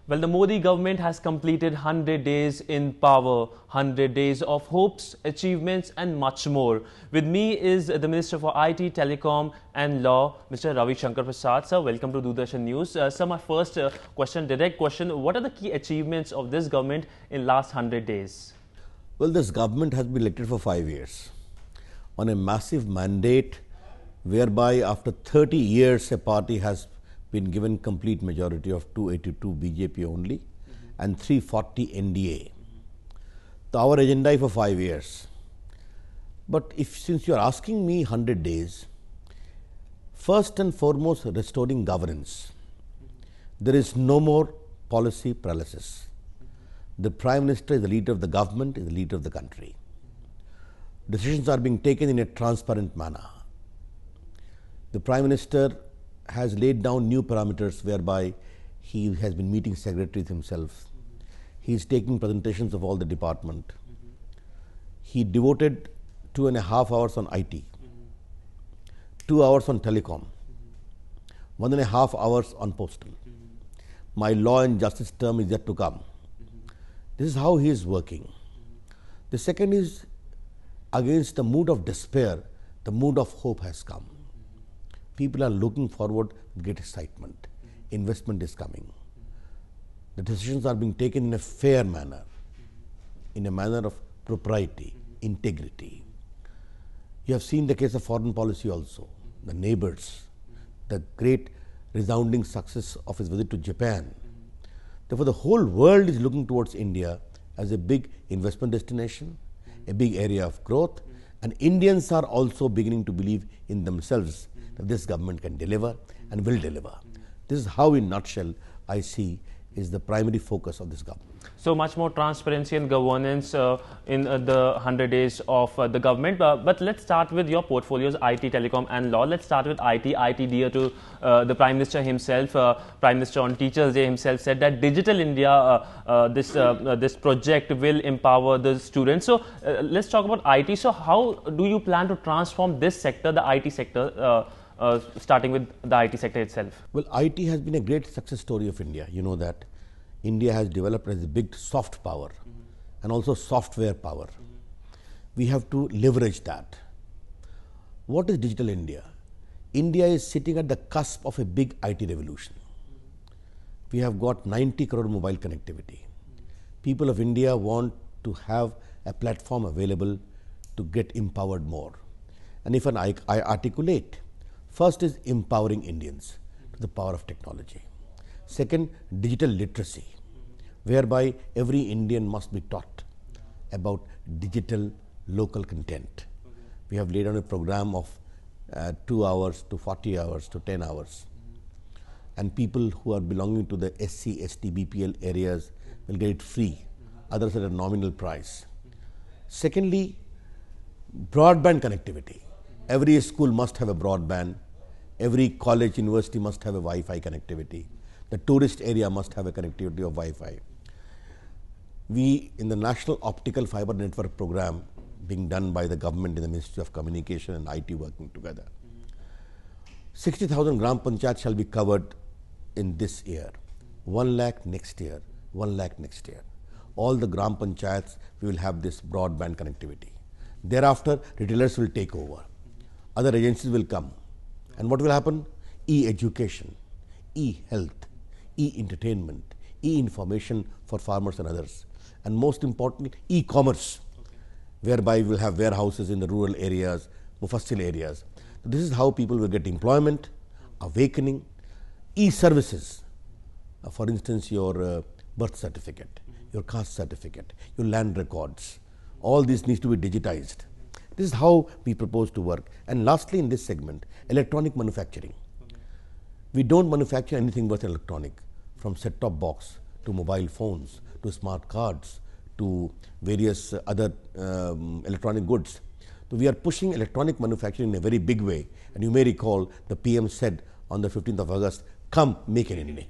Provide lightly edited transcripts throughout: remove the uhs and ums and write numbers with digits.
Well, the Modi government has completed 100 days in power, 100 days of hopes, achievements and much more. With me is the Minister for IT, Telecom and Law, Mr. Ravi Shankar Prasad. Sir, welcome to Doordarshan News. Sir, my first direct question, what are the key achievements of this government in last 100 days? Well, this government has been elected for 5 years on a massive mandate whereby after 30 years a party has been given complete majority of 282 BJP only and 340 NDA. So our agenda is for 5 years. But since you are asking me 100 days, first and foremost restoring governance. There is no more policy paralysis. The Prime Minister is the leader of the government, is the leader of the country. Decisions are being taken in a transparent manner. The Prime Minister has laid down new parameters whereby he has been meeting secretaries himself. He is taking presentations of all the department. He devoted 2.5 hours on IT, 2 hours on telecom, 1.5 hours on postal. My law and justice term is yet to come. This is how he is working. The second is, against the mood of despair, the mood of hope has come. People are looking forward with great excitement. Investment is coming. The decisions are being taken in a fair manner, in a manner of propriety, integrity. You have seen the case of foreign policy also, the neighbors, the great resounding success of his visit to Japan. Therefore, the whole world is looking towards India as a big investment destination, a big area of growth, and Indians are also beginning to believe in themselves that this government can deliver and will deliver. This is how, in a nutshell, I see is the primary focus of this government. So much more transparency and governance in the 100 days of the government. But let's start with your portfolios, IT, Telecom and Law. Let's start with IT. IT dear to the Prime Minister himself. Prime Minister on Teachers' Day himself said that Digital India, this project will empower the students. So let's talk about IT. So how do you plan to transform this sector, the IT sector, starting with the IT sector itself? Well, IT has been a great success story of India. You know that India has developed as a big soft power and also software power. We have to leverage that. What is Digital India? India is sitting at the cusp of a big IT revolution. We have got 90 crore mobile connectivity. People of India want to have a platform available to get empowered more. And if I articulate, first is empowering Indians to the power of technology. Second, digital literacy, whereby every Indian must be taught about digital local content. We have laid on a program of 2 hours to 40 hours to 10 hours. And people who are belonging to the SC, ST, BPL areas will get it free, others at a nominal price. Secondly, broadband connectivity. Every school must have a broadband. Every college, university must have a Wi-Fi connectivity. The tourist area must have a connectivity of Wi-Fi. We, in the National Optical Fiber Network program being done by the government in the Ministry of Communication and IT working together, 60,000 Gram Panchayat shall be covered in this year, 1 lakh next year, 1 lakh next year. All the Gram Panchayats, we will have this broadband connectivity. Thereafter, retailers will take over. Other agencies will come. And what will happen? E-education, e-health, e-entertainment, e-information for farmers and others. And most importantly, e-commerce, whereby we will have warehouses in the rural areas, mufassil areas. So this is how people will get employment, awakening, e-services. For instance, your birth certificate, your caste certificate, your land records. All these needs to be digitized. This is how we propose to work. And lastly, in this segment, electronic manufacturing. We don't manufacture anything but electronic, from set-top box to mobile phones to smart cards to various other electronic goods. So we are pushing electronic manufacturing in a very big way. And you may recall the PM said on the 15th of August, come make it in India.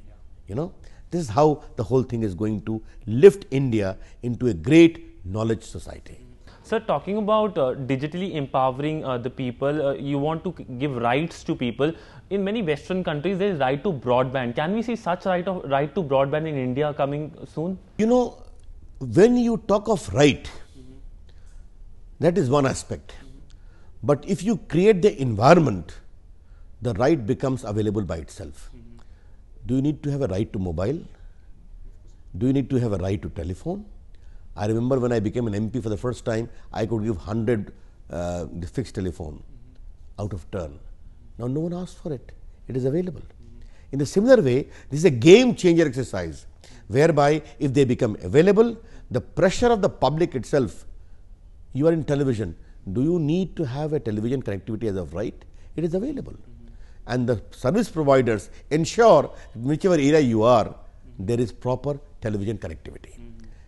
You know, this is how the whole thing is going to lift India into a great knowledge society. Sir, talking about digitally empowering the people, you want to give rights to people. In many Western countries, there is right to broadband. Can we see such right to broadband in India coming soon? You know, when you talk of right, that is one aspect. But if you create the environment, the right becomes available by itself. Do you need to have a right to mobile? Do you need to have a right to telephone? I remember when I became an MP for the first time, I could give 100 the fixed telephone out of turn. Now no one asks for it. It is available. In a similar way, this is a game changer exercise, whereby if they become available, the pressure of the public itself, you are in television, do you need to have a television connectivity as of right? It is available. And the service providers ensure whichever area you are, there is proper television connectivity.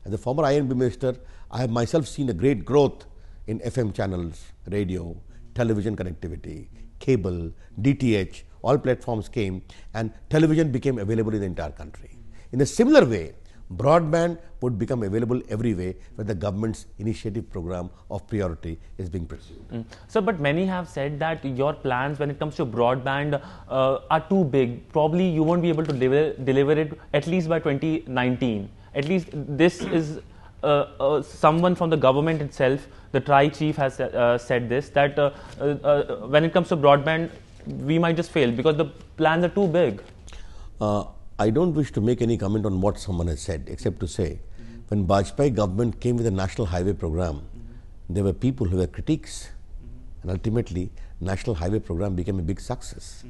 As a former INB minister, I have myself seen a great growth in FM channels, radio, television connectivity, cable, DTH, all platforms came and television became available in the entire country. In a similar way, broadband would become available everywhere where the government's initiative program of priority is being pursued. Sir, but many have said that your plans when it comes to broadband are too big. Probably you won't be able to deliver it at least by 2019. At least this is someone from the government itself, the TRI chief has said this, that when it comes to broadband, we might just fail because the plans are too big. I don't wish to make any comment on what someone has said, except to say, when Vajpayee government came with a national highway program, there were people who were critics, and ultimately, national highway program became a big success.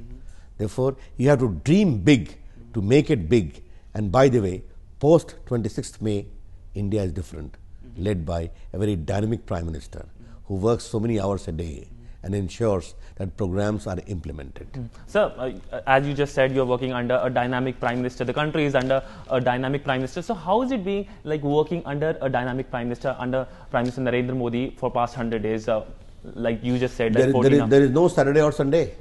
Therefore, you have to dream big to make it big. And by the way, post 26th May, India is different, led by a very dynamic Prime Minister who works so many hours a day and ensures that programs are implemented. Sir, as you just said, you are working under a dynamic Prime Minister. The country is under a dynamic Prime Minister. So how is it being like working under a dynamic Prime Minister, under Prime Minister Narendra Modi for past 100 days? Like you just said, there is no Saturday or Sunday.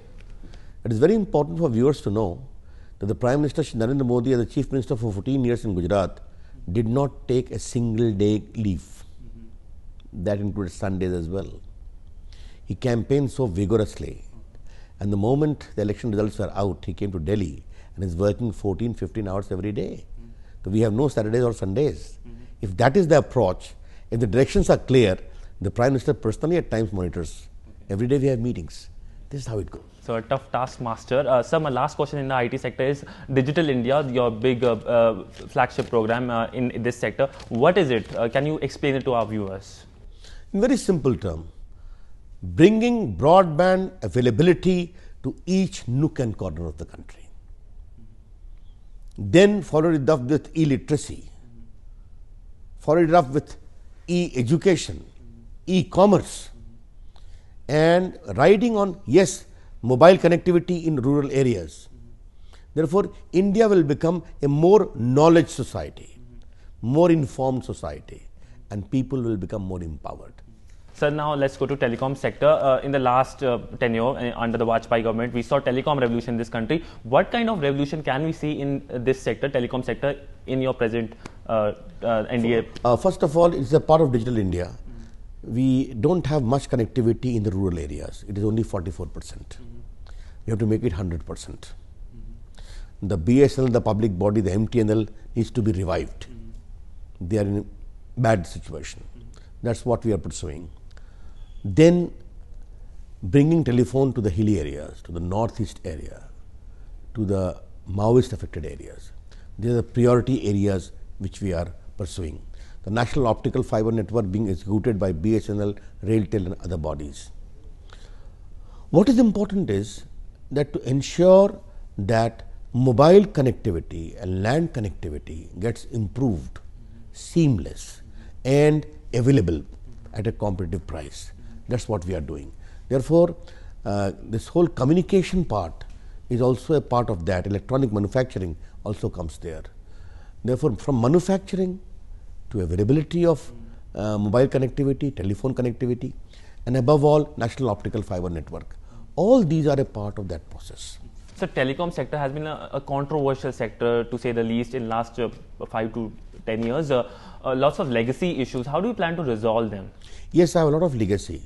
It is very important for viewers to know that the Prime Minister Narendra Modi, as the Chief Minister for 14 years in Gujarat, did not take a single day leave. That included Sundays as well. He campaigned so vigorously, and the moment the election results were out, he came to Delhi and is working 14-15 hours every day. So we have no Saturdays or Sundays. If that is the approach, if the directions are clear, the Prime Minister personally at times monitors. Every day we have meetings. This is how it goes. So a tough taskmaster. Sir, my last question in the IT sector is Digital India, your big flagship program in this sector. What is it? Can you explain it to our viewers? In very simple terms, bringing broadband availability to each nook and corner of the country. Then follow it up with e-literacy, follow it up with e-education, e-commerce, and riding on, yes, mobile connectivity in rural areas. Therefore, India will become a more knowledge society, more informed society, and people will become more empowered. Sir, now let's go to telecom sector. In the last tenure under the Vajpayee government, we saw telecom revolution in this country. What kind of revolution can we see in this sector, telecom sector, in your present NDA? First of all, it's a part of Digital India. We don't have much connectivity in the rural areas. It is only 44%. You have to make it 100%. The BSNL, the public body, the MTNL needs to be revived. They are in a bad situation. That's what we are pursuing. Then bringing telephone to the hilly areas, to the northeast area, to the Maoist affected areas. These are the priority areas which we are pursuing. The National Optical Fiber Network being executed by BSNL, RailTel and other bodies. What is important is that to ensure that mobile connectivity and land connectivity gets improved, seamless and available at a competitive price. That's what we are doing. Therefore, this whole communication part is also a part of that. Electronic manufacturing also comes there. Therefore, from manufacturing to availability of mobile connectivity, telephone connectivity, and above all, National Optical Fiber Network. All these are a part of that process. So, telecom sector has been a controversial sector, to say the least, in last 5 to 10 years, lots of legacy issues. How do you plan to resolve them? Yes, I have a lot of legacy,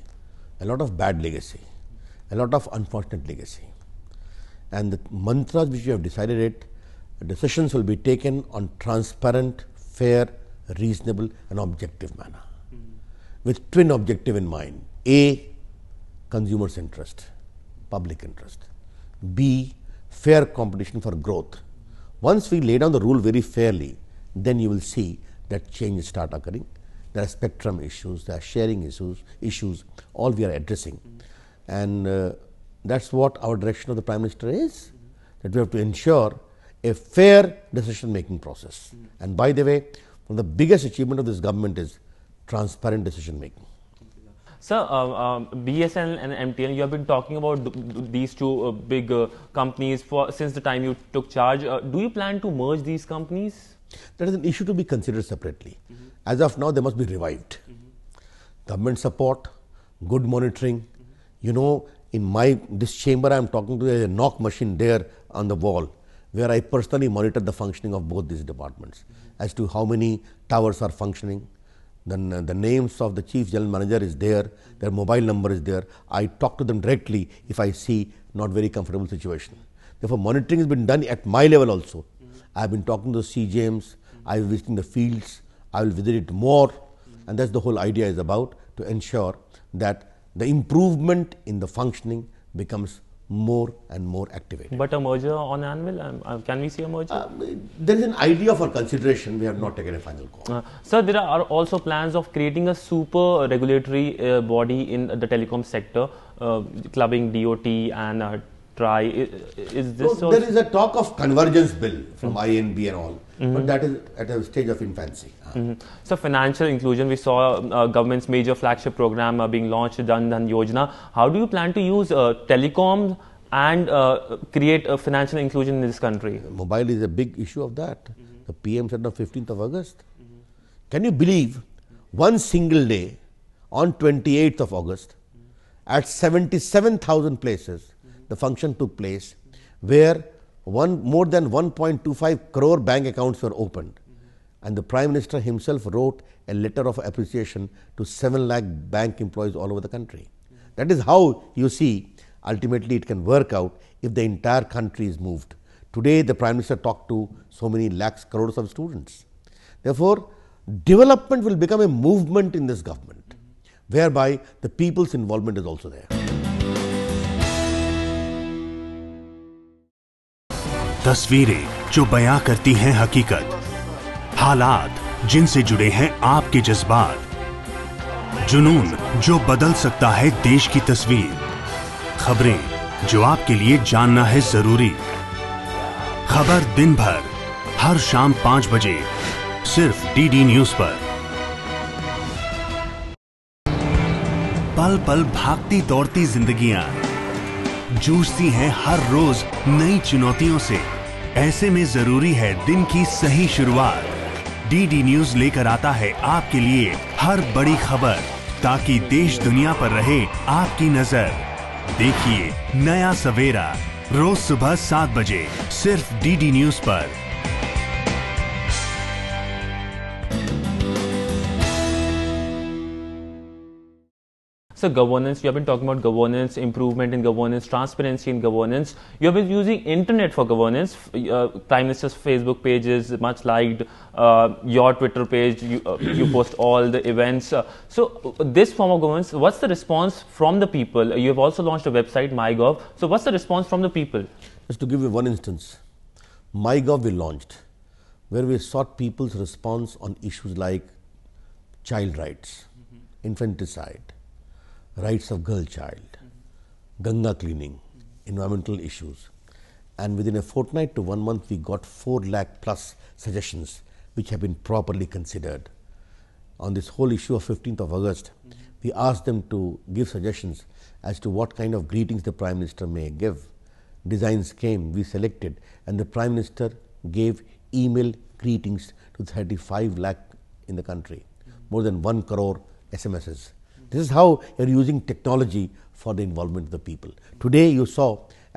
a lot of bad legacy, a lot of unfortunate legacy. And the mantras which we have decided it, decisions will be taken on transparent, fair, reasonable and objective manner. With twin objective in mind. A, consumer's interest, public interest. B, fair competition for growth. Once we lay down the rule very fairly, then you will see that changes start occurring. There are spectrum issues, there are sharing issues, all we are addressing. And that's what our direction of the Prime Minister is, that we have to ensure a fair decision-making process. And by the way, one of the biggest achievement of this government is transparent decision-making. Sir, BSNL and MTN, you have been talking about these two big companies since the time you took charge. Do you plan to merge these companies? That is an issue to be considered separately. As of now, they must be revived. Government support, good monitoring. You know, in this chamber I am talking to, there is a knock machine there on the wall, where I personally monitor the functioning of both these departments as to how many towers are functioning. Then the names of the chief general manager is there, their mobile number is there. I talk to them directly if I see not very comfortable situation. Therefore, monitoring has been done at my level also. I have been talking to the CJMs, I have visiting the fields, I will visit it more, and that's the whole idea is about, to ensure that the improvement in the functioning becomes more and more activated. But a merger on anvil, can we see a merger? There is an idea for consideration, we have not taken a final call. Sir, there are also plans of creating a super regulatory body in the telecom sector, clubbing DOT and TRI. Is this so there is a talk of convergence bill from INB and all, but that is at a stage of infancy. So financial inclusion, we saw government's major flagship program being launched, Jan Dhan Yojana. How do you plan to use telecom and create a financial inclusion in this country? Mobile is a big issue of that. The PM said on 15th of August. Can you believe one single day on 28th of August at 77,000 places the function took place, where more than 1.25 crore bank accounts were opened, and the Prime Minister himself wrote a letter of appreciation to 7 lakh bank employees all over the country. That is how you see ultimately it can work out if the entire country is moved. Today the Prime Minister talked to so many lakhs, crores of students. Therefore, development will become a movement in this government, whereby the people's involvement is also there. तस्वीरें जो बयां करती हैं हकीकत, हालात जिनसे जुड़े हैं आपके जज्बात, जुनून जो बदल सकता है देश की तस्वीर, खबरें जो आपके लिए जानना है जरूरी। खबर दिन भर हर शाम 5 बजे सिर्फ डीडी न्यूज पर। पल पल भागती दौड़ती जिंदगियां जूझती हैं हर रोज नई चुनौतियों से। ऐसे में जरूरी है दिन की सही शुरुआत। डीडी न्यूज लेकर आता है आपके लिए हर बड़ी खबर, ताकि देश दुनिया पर रहे आपकी नजर। देखिए नया सवेरा रोज सुबह 7 बजे सिर्फ डीडी न्यूज पर। So governance, you have been talking about governance, improvement in governance, transparency in governance. You have been using internet for governance. Prime Minister's Facebook page is much liked. Your Twitter page, you post all the events. So this form of governance, what's the response from the people? You have also launched a website, MyGov. So what's the response from the people? Just to give you one instance, MyGov we launched, where we sought people's response on issues like child rights, infanticide, rights of girl child, Ganga cleaning, environmental issues. And within a fortnight to 1 month, we got 4 lakh plus suggestions which have been properly considered. On this whole issue of 15th of August, we asked them to give suggestions as to what kind of greetings the Prime Minister may give. Designs came, we selected, and the Prime Minister gave email greetings to 35 lakh in the country, more than 1 crore SMSs. This is how you are using technology for the involvement of the people. Today you saw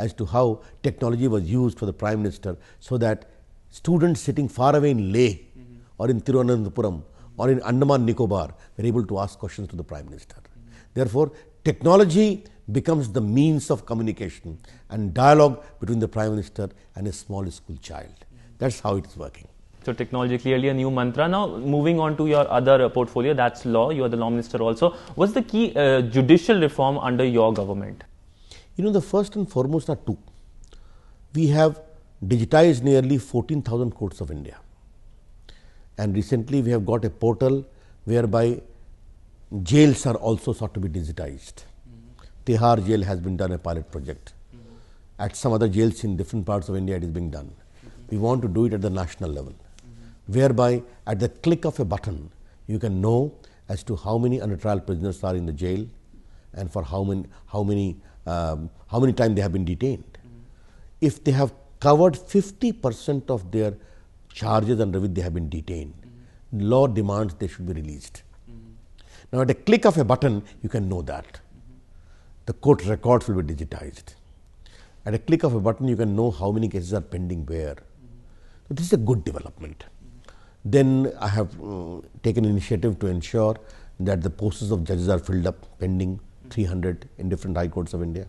as to how technology was used for the Prime Minister, so that students sitting far away in Leh or in Thiruvananthapuram or in Andaman Nicobar, we are able to ask questions to the Prime Minister. Therefore, technology becomes the means of communication and dialogue between the Prime Minister and a small school child. That's how it's working. So technology clearly a new mantra. Now moving on to your other portfolio, that's law. You are the law minister also. What's the key judicial reform under your government? You know, the first and foremost are two. We have digitized nearly 14,000 courts of India. And recently we have got a portal whereby jails are also sought to be digitized. Tihar jail has been done a pilot project. At some other jails in different parts of India it is being done. We want to do it at the national level, whereby at the click of a button you can know as to how many under trial prisoners are in the jail and for how many time they have been detained. If they have covered 50% of their charges under which they have been detained, law demands they should be released. Now at a click of a button you can know that. The court records will be digitized. At a click of a button you can know how many cases are pending where. So this is a good development. Then I have taken initiative to ensure that the posts of judges are filled up, pending 300 in different high courts of India.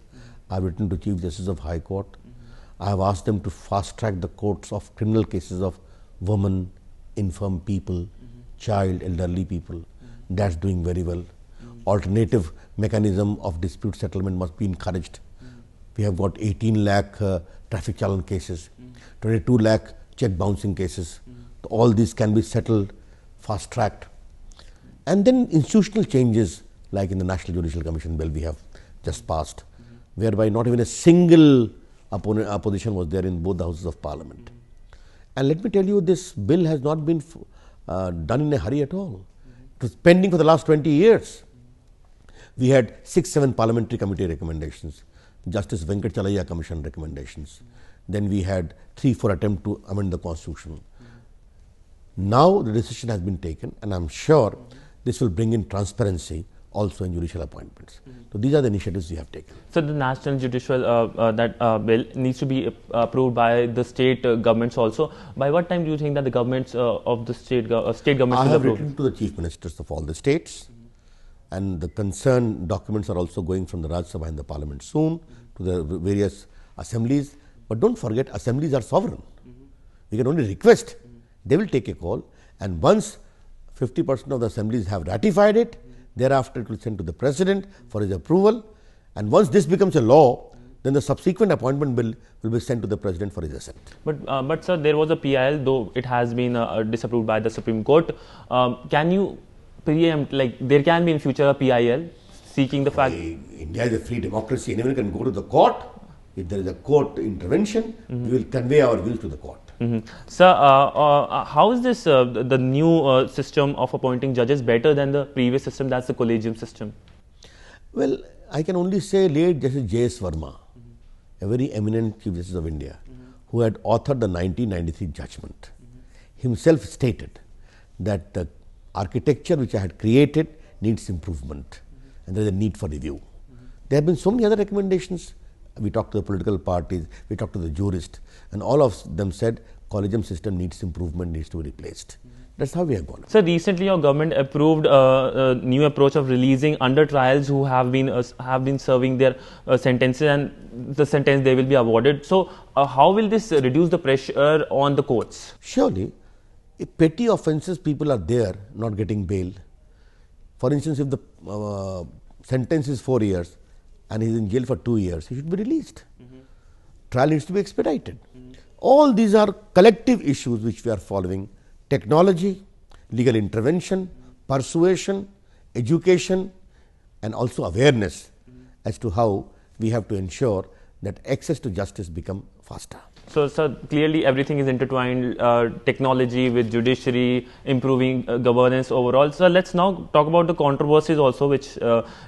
I have written to Chief Justice of High Court. I have asked them to fast track the courts of criminal cases of women, infirm people, child, elderly people. That's doing very well. Alternative mechanism of dispute settlement must be encouraged. We have got 18 lakh traffic challan cases, 22 lakh check bouncing cases. All these can be settled, fast tracked. And then institutional changes like in the National Judicial Commission bill we have just passed, whereby not even a single opposition was there in both the houses of parliament. And let me tell you, this bill has not been done in a hurry at all. It was pending for the last 20 years. We had 6-7 parliamentary committee recommendations, Justice Venkat Chalaya Commission recommendations. Then we had 3-4 attempts to amend the constitution. Now the decision has been taken, and I am sure this will bring in transparency also in judicial appointments. So these are the initiatives we have taken. So the national judicial bill needs to be approved by the state governments also. By what time do you think that the governments of the state governments will approve? I have written to the chief ministers of all the states, and the concerned documents are also going from the Rajya Sabha and the Parliament soon to the various assemblies. But don't forget, assemblies are sovereign. We can only request. They will take a call, and once 50% of the assemblies have ratified it, thereafter it will send to the President for his approval, and once this becomes a law, then the subsequent appointment bill will be sent to the President for his assent. But sir, there was a PIL, though it has been disapproved by the Supreme Court. Can you preempt, like there can be in future a PIL seeking the fact? India is a free democracy. Anyone can go to the court. If there is a court intervention, we will convey our views to the court. Sir, how is this the new system of appointing judges better than the previous system, that's the collegium system? Well, I can only say late Justice J.S. Verma, a very eminent Chief Justice of India, who had authored the 1993 judgment, himself stated that the architecture which I had created needs improvement and there is a need for review. There have been so many other recommendations. We talked to the political parties, we talked to the jurists, and all of them said collegium system needs improvement, needs to be replaced. That's how we have gone. So recently your government approved a new approach of releasing under trials who have been serving their sentences, and the sentence they will be awarded. So how will this reduce the pressure on the courts? Surely, if petty offences people are there not getting bail. For instance, if the sentence is 4 years and he is in jail for 2 years, he should be released. Trial needs to be expedited. All these are collective issues which we are following: technology, legal intervention, persuasion, education, and also awareness as to how we have to ensure that access to justice become faster. So clearly everything is intertwined, technology with judiciary, improving governance overall. So let's now talk about the controversies also which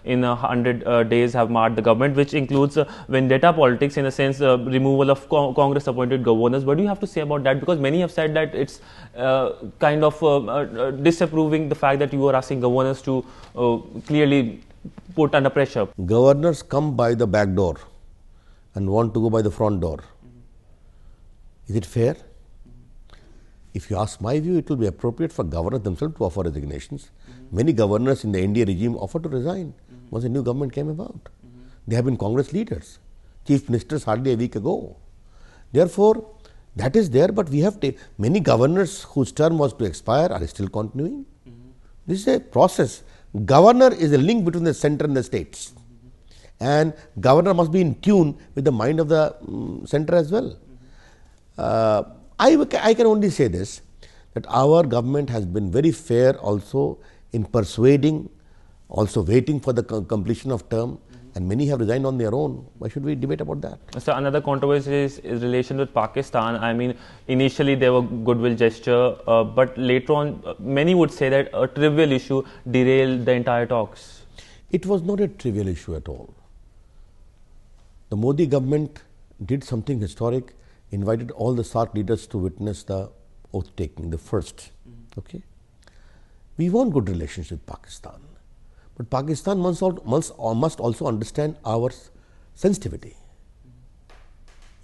in 100 days have marred the government, which includes vendetta politics, in a sense removal of Congress appointed governors. What do you have to say about that? Because many have said that it's kind of disapproving the fact that you are asking governors to clearly put under pressure. Governors come by the back door and want to go by the front door. Is it fair? If you ask my view, it will be appropriate for governors themselves to offer resignations. Many governors in the NDA regime offered to resign once a new government came about. They have been Congress leaders, chief ministers hardly a week ago. Therefore, that is there, but we have many governors whose term was to expire are still continuing. This is a process. Governor is a link between the center and the states. And governor must be in tune with the mind of the center as well. I can only say this, that our government has been very fair also in persuading, also waiting for the completion of term, and many have resigned on their own. Why should we debate about that? So another controversy is relation with Pakistan. I mean, initially there were goodwill gesture, but later on many would say that a trivial issue derailed the entire talks. It was not a trivial issue at all. The Modi government did something historic, invited all the SAARC leaders to witness the oath taking, the first. Okay? We want good relations with Pakistan. But Pakistan must also understand our sensitivity.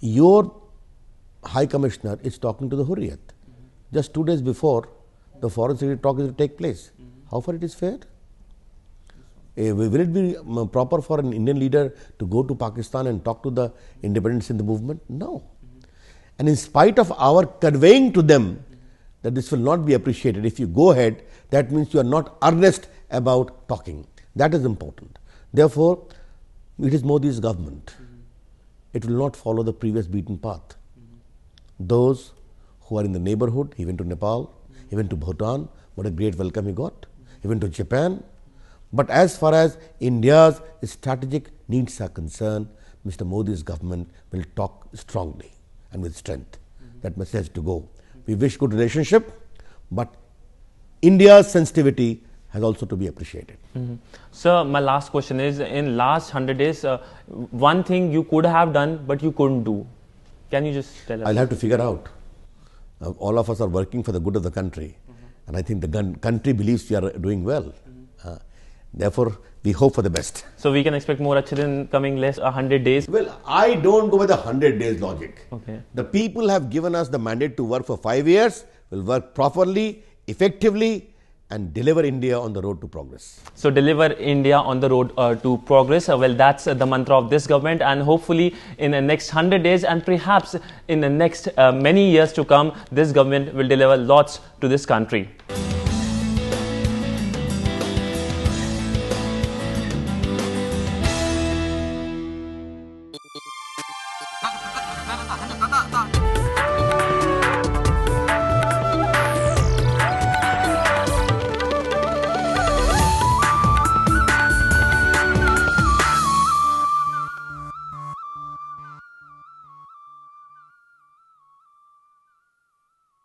Your High Commissioner is talking to the Hurriyat. Just 2 days before, the Foreign Secretary talk is to take place. How far it is fair? Will it be proper for an Indian leader to go to Pakistan and talk to the independents in the movement? No. And in spite of our conveying to them that this will not be appreciated, if you go ahead, that means you are not earnest about talking. That is important. Therefore, it is Modi's government. It will not follow the previous beaten path. Those who are in the neighborhood, he went to Nepal, he went to Bhutan, what a great welcome he got. He went to Japan. But as far as India's strategic needs are concerned, Mr. Modi's government will talk strongly and with strength. That message to go. We wish good relationship, but India's sensitivity has also to be appreciated. Sir, my last question is, in last 100 days, one thing you could have done but you couldn't do. Can you just tell us? I'll have to figure out. All of us are working for the good of the country, and I think the country believes we are doing well. Therefore, we hope for the best. So we can expect more action in coming less 100 days? Well, I don't go with the 100 days logic. Okay. The people have given us the mandate to work for 5 years, will work properly, effectively, and deliver India on the road to progress. So deliver India on the road to progress. Well, that's the mantra of this government, and hopefully in the next 100 days and perhaps in the next many years to come, this government will deliver lots to this country.